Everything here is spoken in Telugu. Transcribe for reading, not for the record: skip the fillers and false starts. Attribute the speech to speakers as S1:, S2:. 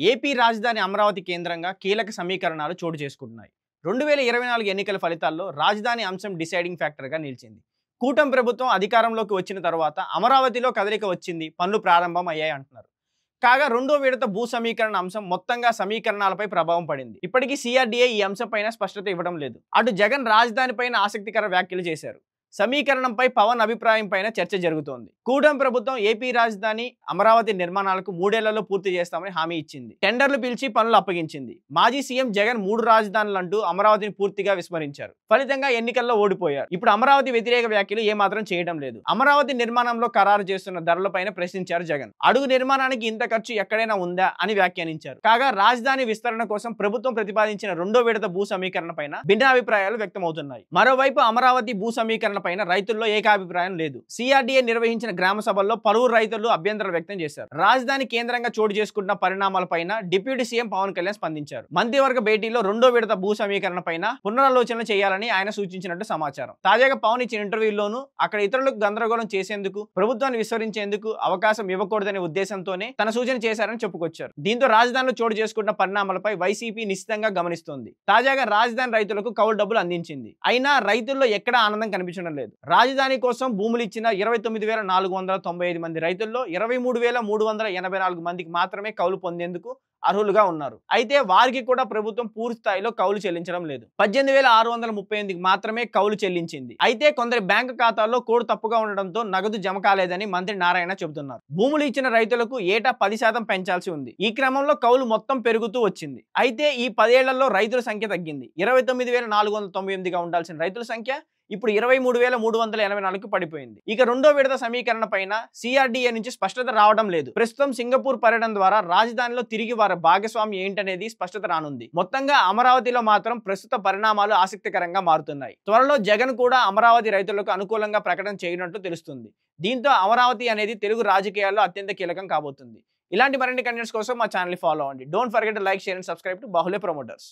S1: ఏపీ రాజధాని అమరావతి కేంద్రంగా కీలక సమీకరణాలు చోటు చేసుకుంటున్నాయి. 2024 ఎన్నికల ఫలితాల్లో రాజధాని అంశం డిసైడింగ్ ఫ్యాక్టర్‌గా నిలిచింది. కూటమి ప్రభుత్వం అధికారంలోకి వచ్చిన తర్వాత అమరావతిలో కదలిక వచ్చింది, పనులు ప్రారంభం అయ్యాయి అంటున్నారు. కాగా రెండో విడత భూ సమీకరణ అంశం మొత్తంగా సమీకరణాలపై ప్రభావం పడింది. ఇప్పటికీ సీఆర్డీఏ ఈ అంశంపైన స్పష్టత ఇవ్వడం లేదు. అటు జగన్ రాజధానిపైన ఆసక్తికర వ్యాఖ్యలు చేశారు. సమీకరణంపై పవన్ అభిప్రాయం పైన చర్చ జరుగుతోంది. కూటమి ప్రభుత్వం ఏపీ రాజధాని అమరావతి నిర్మాణాలకు 3 ఏళ్లలో పూర్తి చేస్తామని హామీ ఇచ్చింది. టెండర్లు పిలిచి పనులు అప్పగించింది. మాజీ సీఎం జగన్ 3 రాజధానులంటూ అమరావతిని పూర్తిగా విస్మరించారు. ఫలితంగా ఎన్నికల్లో ఓడిపోయారు. ఇప్పుడు అమరావతి వ్యతిరేక వ్యాఖ్యలు ఏమాత్రం చేయడం లేదు. అమరావతి నిర్మాణంలో ఖరారు చేస్తున్న ధరలపైన ప్రశ్నించారు జగన్. అడుగు నిర్మాణానికి ఇంత ఖర్చు ఎక్కడైనా ఉందా అని వ్యాఖ్యానించారు. కాగా రాజధాని విస్తరణ కోసం ప్రభుత్వం ప్రతిపాదించిన రెండో విడత భూ సమీకరణ పైన భిన్నాభిప్రాయాలు వ్యక్తమవుతున్నాయి. మరోవైపు అమరావతి భూ సమీకరణ పైన రైతుల్లో ఏకాభిప్రాయం లేదు. సీఆర్డీఏ నిర్వహించిన గ్రామ సభల్లో పలువురు రైతులు అభ్యంతరాలు వ్యక్తం చేశారు. రాజధాని కేంద్రంగా చోటు చేసుకుంటున్న పరిణామాలపైన డిప్యూటీ సీఎం పవన్ కళ్యాణ్ స్పందించారు. మంత్రివర్గ భేటీలో రెండో విడత భూ సమీకరణ పైన పునరాలోచన చేయాలని ఆయన సూచించినట్టు సమాచారం. తాజాగా పవన్ ఇచ్చిన ఇంటర్వ్యూలోనూ అక్కడ ఇతరులకు గందరగోళం చేసేందుకు, ప్రభుత్వాన్ని విస్మరించేందుకు అవకాశం ఇవ్వకూడదనే ఉద్దేశంతోనే తన సూచన చేశారని చెప్పుకొచ్చారు. దీంతో రాజధానిలో చోటు చేసుకుంటున్న పరిణామాలపై వైసీపీ నిశ్చితంగా గమనిస్తోంది. తాజాగా రాజధాని రైతులకు కౌలు డబ్బులు అందించింది. అయినా రైతుల్లో ఎక్కడా ఆనందం కనిపించడం లేదు. రాజధాని కోసం భూములు ఇచ్చిన 29,495 మంది రైతుల్లో 23,384 మందికి మాత్రమే కౌలు పొందేందుకు అర్హులుగా ఉన్నారు. అయితే వారికి కూడా ప్రభుత్వం పూర్తి స్థాయిలో కౌలు చెల్లించడం లేదు. 18,638కి మాత్రమే కౌలు చెల్లించింది. అయితే కొందరి బ్యాంకు ఖాతాల్లో కోడ్ తప్పుగా ఉండడంతో నగదు జమ కాలేదని మంత్రి నారాయణ చెబుతున్నారు. భూములు ఇచ్చిన రైతులకు ఏటా 10% పెంచాల్సి ఉంది. ఈ క్రమంలో కౌలు మొత్తం పెరుగుతూ వచ్చింది. అయితే ఈ 10 ఏళ్లలో రైతుల సంఖ్య తగ్గింది. 29,498గా ఉండాల్సిన రైతుల సంఖ్య ఇప్పుడు 23,384కు పడిపోయింది. ఇక రెండో విడత సమీకరణ పైన సీఆర్డీఏ నుంచి స్పష్టత రావడం లేదు. ప్రస్తుతం సింగపూర్ పర్యటన ద్వారా రాజధానిలో తిరిగి వారి భాగస్వామ్యం ఏంటనేది స్పష్టత రానుంది. మొత్తంగా అమరావతిలో మాత్రం ప్రస్తుత పరిణామాలు ఆసక్తికరంగా మారుతున్నాయి. త్వరలో జగన్ కూడా అమరావతి రైతులకు అనుకూలంగా ప్రకటన చేయనున్నట్లు తెలుస్తుంది. దీంతో అమరావతి అనేది తెలుగు రాజకీయాల్లో అత్యంత కీలకం కాబోతుంది. ఇలాంటి మరిన్ని కంటెంట్స్ కోసం మా ఛానల్ ఫాలో అవ్వండి. Don't forget to like, share and subscribe to బాహుళ్య ప్రమోటర్స్.